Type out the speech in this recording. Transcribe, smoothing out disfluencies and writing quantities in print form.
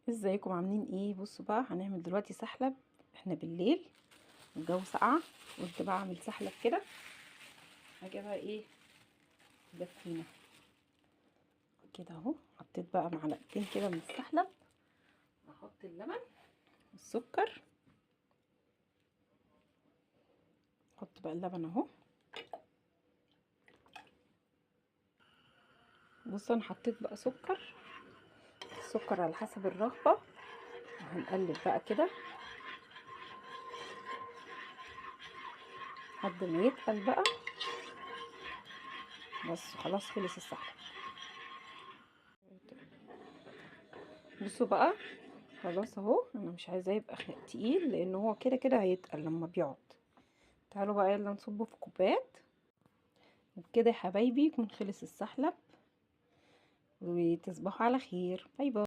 ازيكم عاملين ايه؟ بصوا بقى، هنعمل دلوقتي سحلب. احنا بالليل والجو ساقعه، قلت بقى اعمل سحلب كده. هجيبها ايه دفينه كده اهو. حطيت بقى معلقتين كده من السحلب، واحط اللبن والسكر. احط بقى اللبن اهو. بصوا انا حطيت بقى السكر على حسب الرغبه. وهنقلب بقى كده لحد ما يتقل بقى. بس خلاص خلص السحلب. بصوا بقى، خلاص اهو. انا مش عايزاه يبقى تقيل، لان هو كده كده هيتقل لما بيقعد. تعالوا بقى يلا نصبه في كوبايات. وبكده يا حبايبي يكون خلص السحلب، وتصبحوا على خير. باي باي.